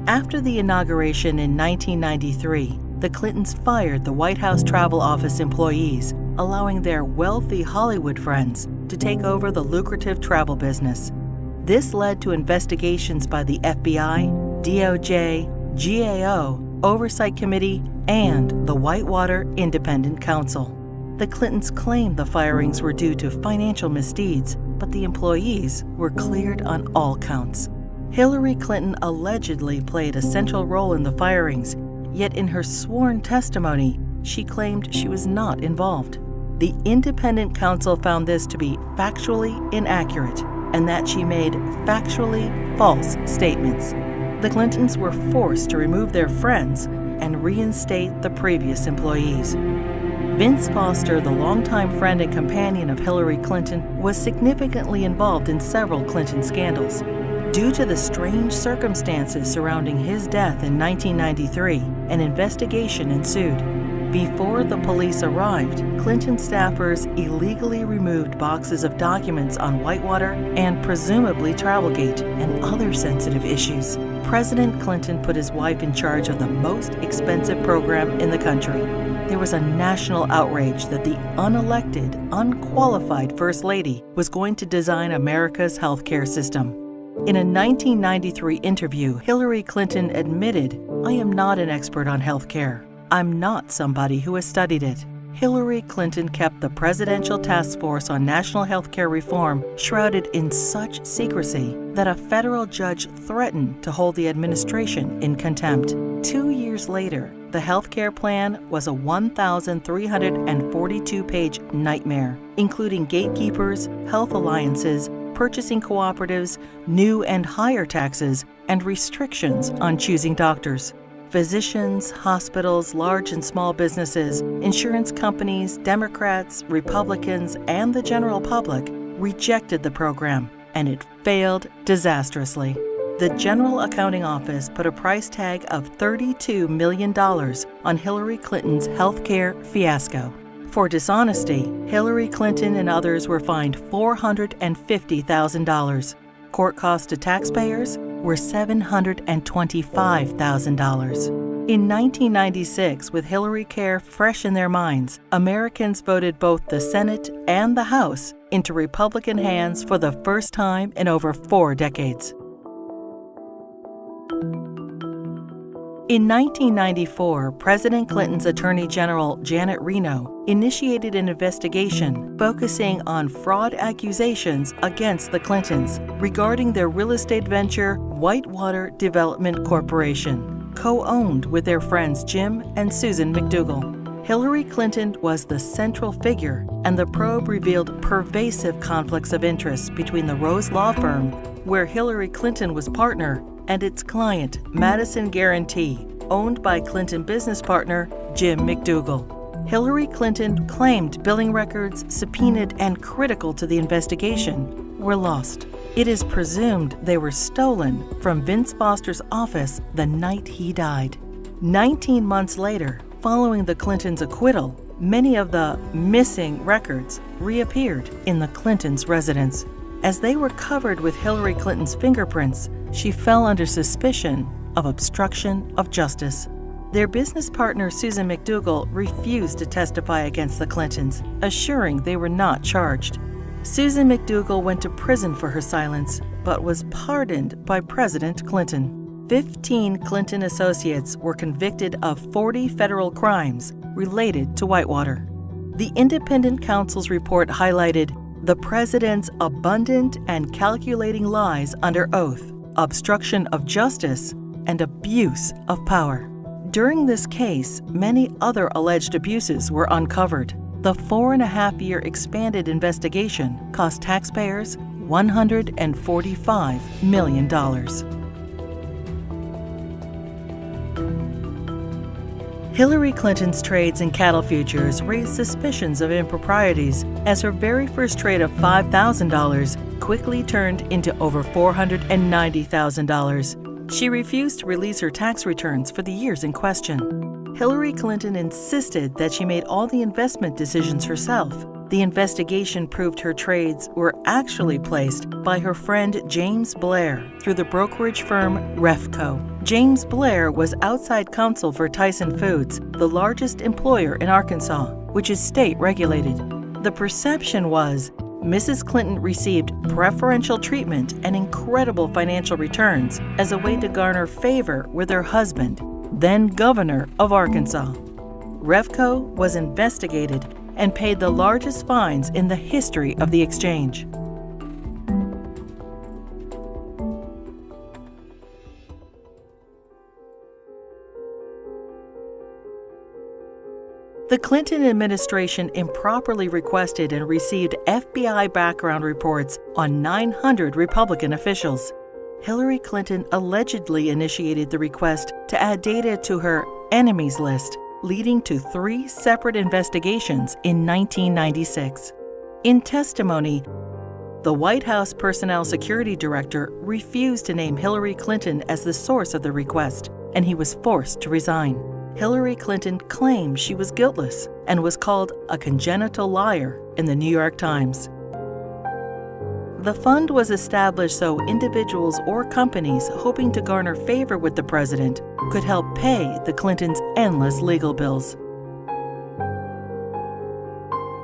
After the inauguration in 1993, the Clintons fired the White House Travel Office employees, allowing their wealthy Hollywood friends to take over the lucrative travel business. This led to investigations by the FBI, DOJ, GAO, Oversight Committee, and the Whitewater Independent Counsel. The Clintons claimed the firings were due to financial misdeeds, but the employees were cleared on all counts. Hillary Clinton allegedly played a central role in the firings, yet in her sworn testimony, she claimed she was not involved. The independent counsel found this to be factually inaccurate and that she made factually false statements. The Clintons were forced to remove their friends and reinstate the previous employees. Vince Foster, the longtime friend and companion of Hillary Clinton, was significantly involved in several Clinton scandals. Due to the strange circumstances surrounding his death in 1993, an investigation ensued. Before the police arrived, Clinton staffers illegally removed boxes of documents on Whitewater and presumably Travelgate and other sensitive issues. President Clinton put his wife in charge of the most expensive program in the country. There was a national outrage that the unelected, unqualified First Lady was going to design America's healthcare system. In a 1993 interview, Hillary Clinton admitted, "I am not an expert on healthcare. I'm not somebody who has studied it." Hillary Clinton kept the Presidential Task Force on National Healthcare Reform shrouded in such secrecy that a federal judge threatened to hold the administration in contempt. 2 years later, the healthcare plan was a 1,342-page nightmare, including gatekeepers, health alliances, purchasing cooperatives, new and higher taxes, and restrictions on choosing doctors. Physicians, hospitals, large and small businesses, insurance companies, Democrats, Republicans, and the general public rejected the program, and it failed disastrously. The General Accounting Office put a price tag of $32 million on Hillary Clinton's healthcare fiasco. For dishonesty, Hillary Clinton and others were fined $450,000. Court costs to taxpayers were $725,000. In 1996, with Hillary Care fresh in their minds, Americans voted both the Senate and the House into Republican hands for the first time in over 4 decades. In 1994, President Clinton's Attorney General Janet Reno initiated an investigation focusing on fraud accusations against the Clintons regarding their real estate venture, Whitewater Development Corporation, co-owned with their friends Jim and Susan McDougal. Hillary Clinton was the central figure, and the probe revealed pervasive conflicts of interest between the Rose Law Firm, where Hillary Clinton was partner, and its client, Madison Guarantee, owned by Clinton business partner Jim McDougal. Hillary Clinton claimed billing records, subpoenaed and critical to the investigation, were lost. It is presumed they were stolen from Vince Foster's office the night he died. 19 months later, following the Clintons' acquittal, many of the missing records reappeared in the Clintons' residence. As they were covered with Hillary Clinton's fingerprints, she fell under suspicion of obstruction of justice. Their business partner, Susan McDougal, refused to testify against the Clintons, assuring they were not charged. Susan McDougal went to prison for her silence, but was pardoned by President Clinton. 15 Clinton associates were convicted of 40 federal crimes related to Whitewater. The independent counsel's report highlighted the president's abundant and calculating lies under oath, obstruction of justice, and abuse of power. During this case, many other alleged abuses were uncovered. The 4.5-year expanded investigation cost taxpayers $145 million. Hillary Clinton's trades in cattle futures raised suspicions of improprieties as her very first trade of $5,000 quickly turned into over $490,000. She refused to release her tax returns for the years in question. Hillary Clinton insisted that she made all the investment decisions herself, The investigation proved her trades were actually placed by her friend James Blair through the brokerage firm Refco. James Blair was outside counsel for Tyson Foods, the largest employer in Arkansas, which is state-regulated. The perception was Mrs. Clinton received preferential treatment and incredible financial returns as a way to garner favor with her husband, then governor of Arkansas. Refco was investigated and paid the largest fines in the history of the exchange. The Clinton administration improperly requested and received FBI background reports on 900 Republican officials. Hillary Clinton allegedly initiated the request to add data to her enemies list, leading to 3 separate investigations in 1996. In testimony, the White House Personnel Security Director refused to name Hillary Clinton as the source of the request, and he was forced to resign. Hillary Clinton claimed she was guiltless and was called a congenital liar in the New York Times. The fund was established so individuals or companies hoping to garner favor with the president could help pay the Clintons' endless legal bills.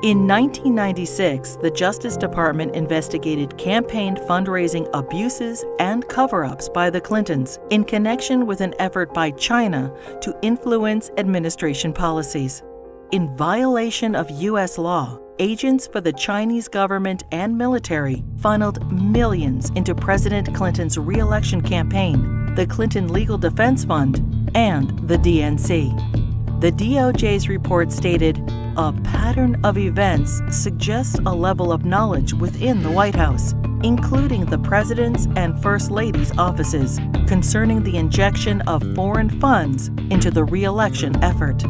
In 1996, the Justice Department investigated campaign fundraising abuses and cover-ups by the Clintons in connection with an effort by China to influence administration policies. In violation of U.S. law, agents for the Chinese government and military funneled millions into President Clinton's re-election campaign, the Clinton Legal Defense Fund, and the DNC. The DOJ's report stated, "A pattern of events suggests a level of knowledge within the White House, including the President's and First Lady's offices, concerning the injection of foreign funds into the re-election effort."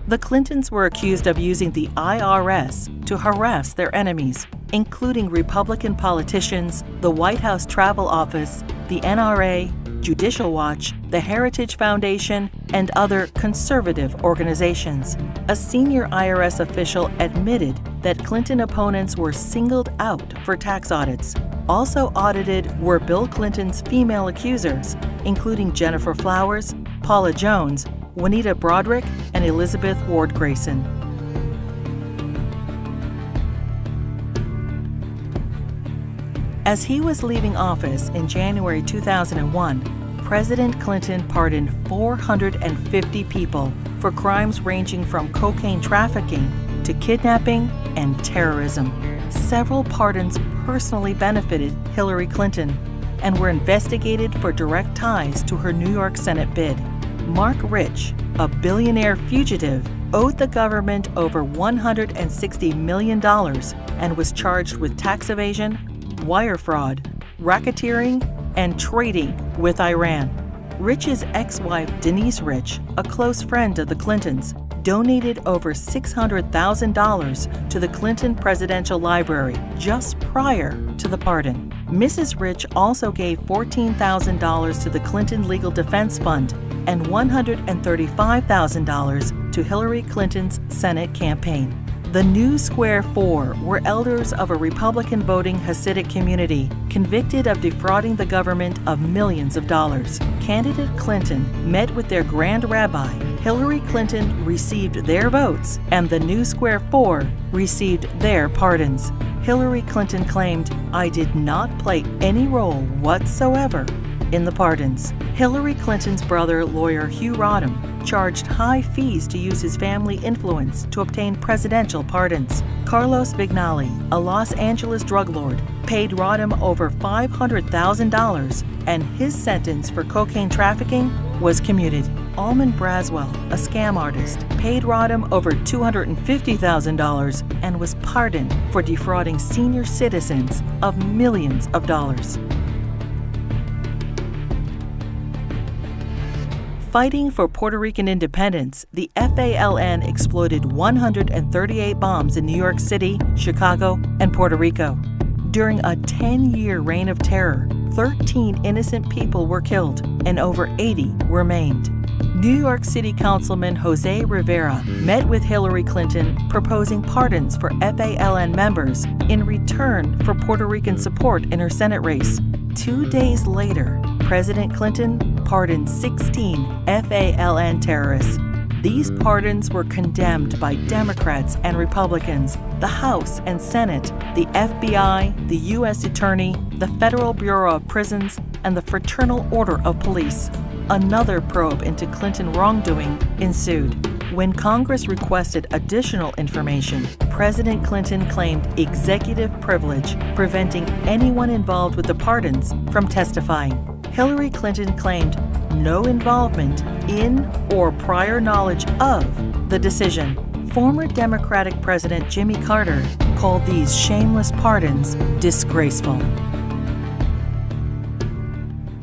The Clintons were accused of using the IRS to harass their enemies, including Republican politicians, the White House Travel Office, the NRA, Judicial Watch, the Heritage Foundation, and other conservative organizations. A senior IRS official admitted that Clinton opponents were singled out for tax audits. Also audited were Bill Clinton's female accusers, including Jennifer Flowers, Paula Jones, Juanita Broderick, and Elizabeth Ward Grayson. As he was leaving office in January 2001, President Clinton pardoned 450 people for crimes ranging from cocaine trafficking to kidnapping and terrorism. Several pardons personally benefited Hillary Clinton and were investigated for direct ties to her New York Senate bid. Mark Rich, a billionaire fugitive, owed the government over $160 million and was charged with tax evasion, wire fraud, racketeering, and trading with Iran. Rich's ex-wife, Denise Rich, a close friend of the Clintons, donated over $600,000 to the Clinton Presidential Library just prior to the pardon. Mrs. Rich also gave $14,000 to the Clinton Legal Defense Fund and $135,000 to Hillary Clinton's Senate campaign. The New Square Four were elders of a Republican voting Hasidic community convicted of defrauding the government of millions of dollars. Candidate Clinton met with their grand rabbi. Hillary Clinton received their votes, and the New Square Four received their pardons. Hillary Clinton claimed, "I did not play any role whatsoever in the pardons." Hillary Clinton's brother, lawyer Hugh Rodham, charged high fees to use his family influence to obtain presidential pardons. Carlos Vignali, a Los Angeles drug lord, paid Rodham over $500,000, and his sentence for cocaine trafficking was commuted. Almond Braswell, a scam artist, paid Rodham over $250,000 and was pardoned for defrauding senior citizens of millions of dollars. Fighting for Puerto Rican independence, the FALN exploded 138 bombs in New York City, Chicago, and Puerto Rico. During a 10-year reign of terror, 13 innocent people were killed and over 80 were maimed. New York City Councilman Jose Rivera met with Hillary Clinton proposing pardons for FALN members in return for Puerto Rican support in her Senate race. 2 days later, President Clinton pardoned 16 FALN terrorists. These pardons were condemned by Democrats and Republicans, the House and Senate, the FBI, the U.S. Attorney, the Federal Bureau of Prisons, and the Fraternal Order of Police. Another probe into Clinton wrongdoing ensued. When Congress requested additional information, President Clinton claimed executive privilege, preventing anyone involved with the pardons from testifying. Hillary Clinton claimed no involvement in or prior knowledge of the decision. Former Democratic President Jimmy Carter called these shameless pardons disgraceful.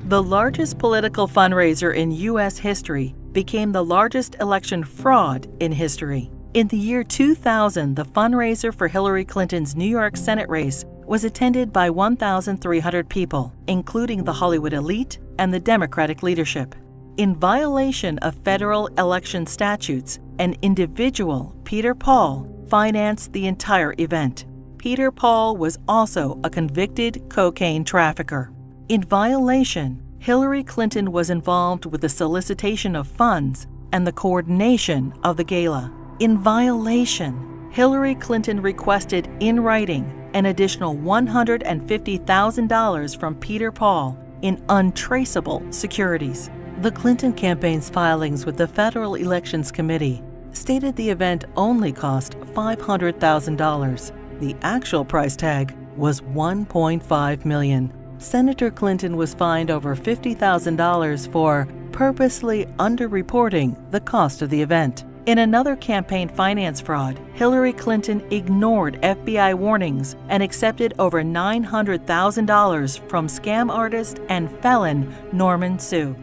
The largest political fundraiser in U.S. history became the largest election fraud in history. In the year 2000, the fundraiser for Hillary Clinton's New York Senate race was attended by 1,300 people, including the Hollywood elite and the Democratic leadership. In violation of federal election statutes, an individual, Peter Paul, financed the entire event. Peter Paul was also a convicted cocaine trafficker. In violation, Hillary Clinton was involved with the solicitation of funds and the coordination of the gala. In violation, Hillary Clinton requested in writing an additional $150,000 from Peter Paul in untraceable securities. The Clinton campaign's filings with the Federal Elections Committee stated the event only cost $500,000. The actual price tag was $1.5 million. Senator Clinton was fined over $50,000 for purposely underreporting the cost of the event. In another campaign finance fraud, Hillary Clinton ignored FBI warnings and accepted over $900,000 from scam artist and felon Norman Sue.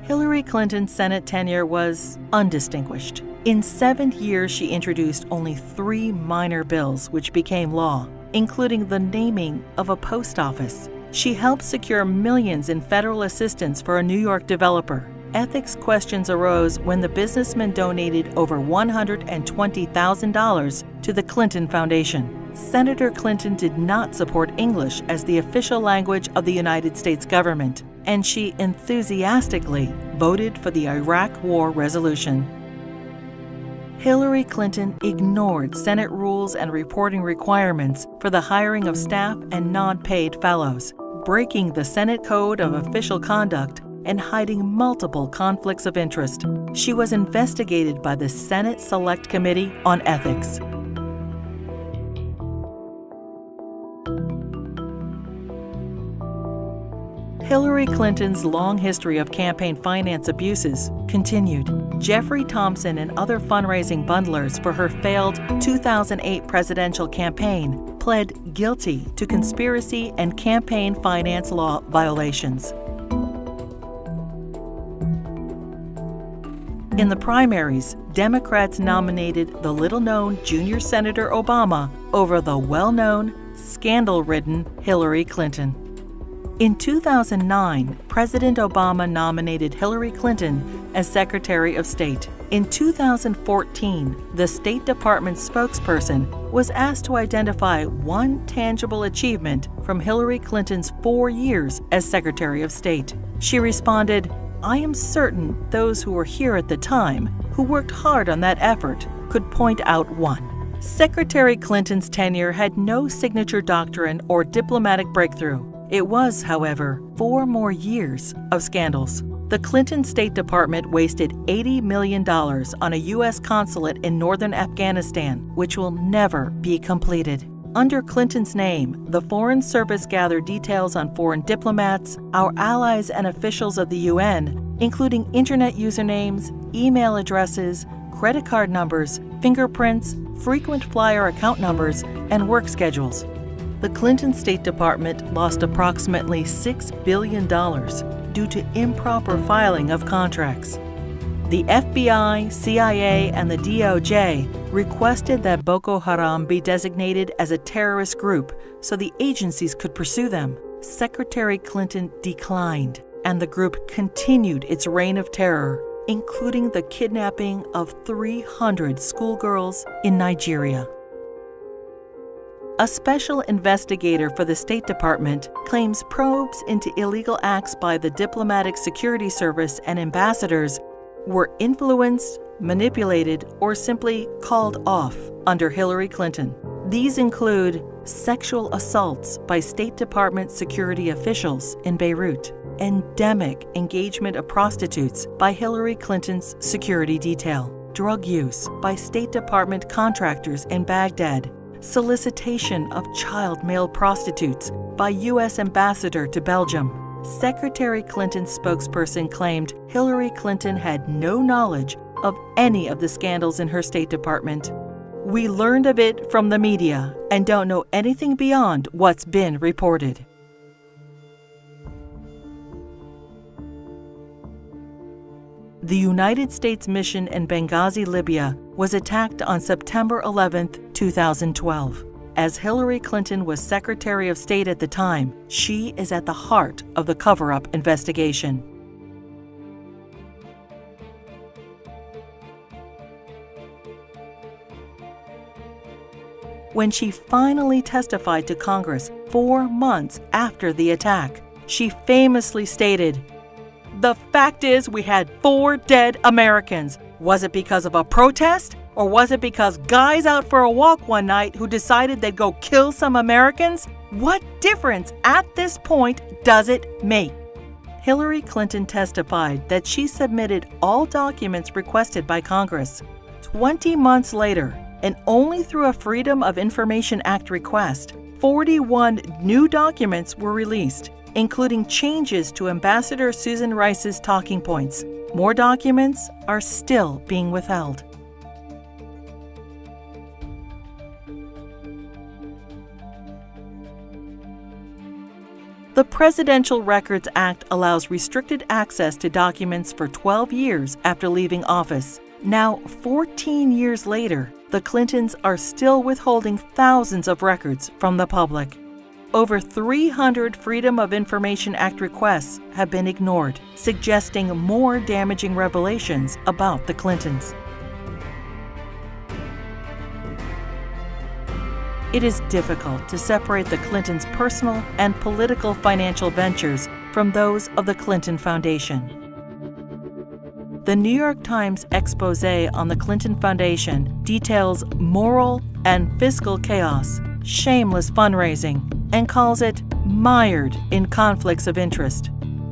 Hillary Clinton's Senate tenure was undistinguished. In 7 years, she introduced only 3 minor bills which became law, including the naming of a post office. She helped secure millions in federal assistance for a New York developer. Ethics questions arose when the businessman donated over $120,000 to the Clinton Foundation. Senator Clinton did not support English as the official language of the United States government, and she enthusiastically voted for the Iraq War resolution. Hillary Clinton ignored Senate rules and reporting requirements for the hiring of staff and non-paid fellows, breaking the Senate Code of Official Conduct and hiding multiple conflicts of interest. She was investigated by the Senate Select Committee on Ethics. Hillary Clinton's long history of campaign finance abuses continued. Jeffrey Thompson and other fundraising bundlers for her failed 2008 presidential campaign pled guilty to conspiracy and campaign finance law violations. In the primaries, Democrats nominated the little-known junior Senator Obama over the well-known, scandal-ridden Hillary Clinton. In 2009, President Obama nominated Hillary Clinton as Secretary of State. In 2014, the State Department spokesperson was asked to identify one tangible achievement from Hillary Clinton's 4 years as Secretary of State. She responded, "I am certain those who were here at the time, who worked hard on that effort, could point out one." Secretary Clinton's tenure had no signature doctrine or diplomatic breakthrough. It was, however, 4 more years of scandals. The Clinton State Department wasted $80 million on a U.S. consulate in northern Afghanistan, which will never be completed. Under Clinton's name, the Foreign Service gathered details on foreign diplomats, our allies and officials of the UN, including internet usernames, email addresses, credit card numbers, fingerprints, frequent flyer account numbers, and work schedules. The Clinton State Department lost approximately $6 billion due to improper filing of contracts. The FBI, CIA, and the DOJ requested that Boko Haram be designated as a terrorist group so the agencies could pursue them. Secretary Clinton declined, and the group continued its reign of terror, including the kidnapping of 300 schoolgirls in Nigeria. A special investigator for the State Department claims probes into illegal acts by the Diplomatic Security Service and ambassadors were influenced, manipulated, or simply called off under Hillary Clinton. These include sexual assaults by State Department security officials in Beirut, endemic engagement of prostitutes by Hillary Clinton's security detail, drug use by State Department contractors in Baghdad, solicitation of child male prostitutes by U.S. Ambassador to Belgium. Secretary Clinton's spokesperson claimed Hillary Clinton had no knowledge of any of the scandals in her State Department. We learned of it from the media and don't know anything beyond what's been reported. The United States mission in Benghazi, Libya, was attacked on September 11, 2012. As Hillary Clinton was Secretary of State at the time, she is at the heart of the cover-up investigation. When she finally testified to Congress 4 months after the attack, she famously stated, "The fact is we had 4 dead Americans. Was it because of a protest? Or was it because guys out for a walk one night who decided they'd go kill some Americans? What difference at this point does it make?" Hillary Clinton testified that she submitted all documents requested by Congress. 20 months later, and only through a Freedom of Information Act request, 41 new documents were released, including changes to Ambassador Susan Rice's talking points. More documents are still being withheld. The Presidential Records Act allows restricted access to documents for 12 years after leaving office. Now, 14 years later, the Clintons are still withholding thousands of records from the public. Over 300 Freedom of Information Act requests have been ignored, suggesting more damaging revelations about the Clintons. It is difficult to separate the Clintons' personal and political financial ventures from those of the Clinton Foundation. The New York Times expose on the Clinton Foundation details moral and fiscal chaos, shameless fundraising, and calls it mired in conflicts of interest.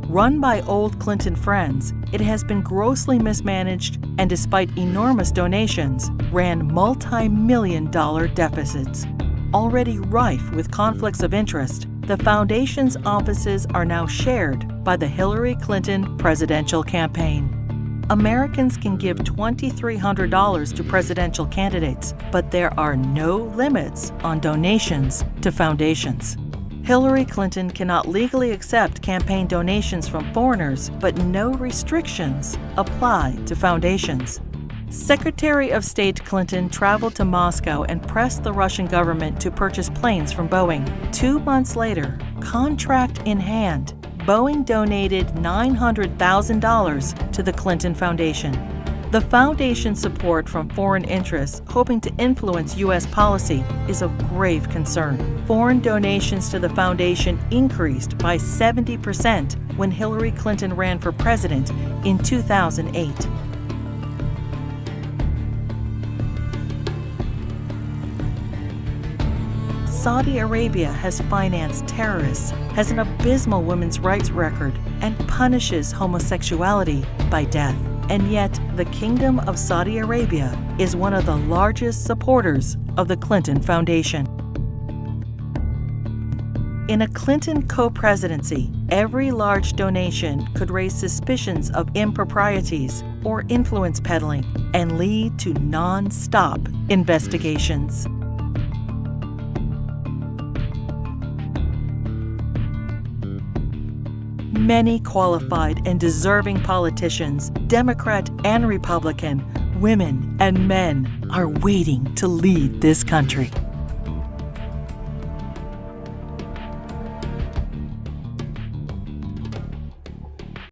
Run by old Clinton friends, it has been grossly mismanaged and, despite enormous donations, ran multi-million-dollar deficits. Already rife with conflicts of interest, the foundation's offices are now shared by the Hillary Clinton presidential campaign. Americans can give $2,300 to presidential candidates, but there are no limits on donations to foundations. Hillary Clinton cannot legally accept campaign donations from foreigners, but no restrictions apply to foundations. Secretary of State Clinton traveled to Moscow and pressed the Russian government to purchase planes from Boeing. 2 months later, contract in hand, Boeing donated $900,000 to the Clinton Foundation. The foundation's support from foreign interests hoping to influence U.S. policy is of grave concern. Foreign donations to the foundation increased by 70% when Hillary Clinton ran for president in 2008. Saudi Arabia has financed terrorists, has an abysmal women's rights record, and punishes homosexuality by death. And yet, the Kingdom of Saudi Arabia is one of the largest supporters of the Clinton Foundation. In a Clinton co-presidency, every large donation could raise suspicions of improprieties or influence peddling and lead to non-stop investigations. Many qualified and deserving politicians, Democrat and Republican, women and men, are waiting to lead this country.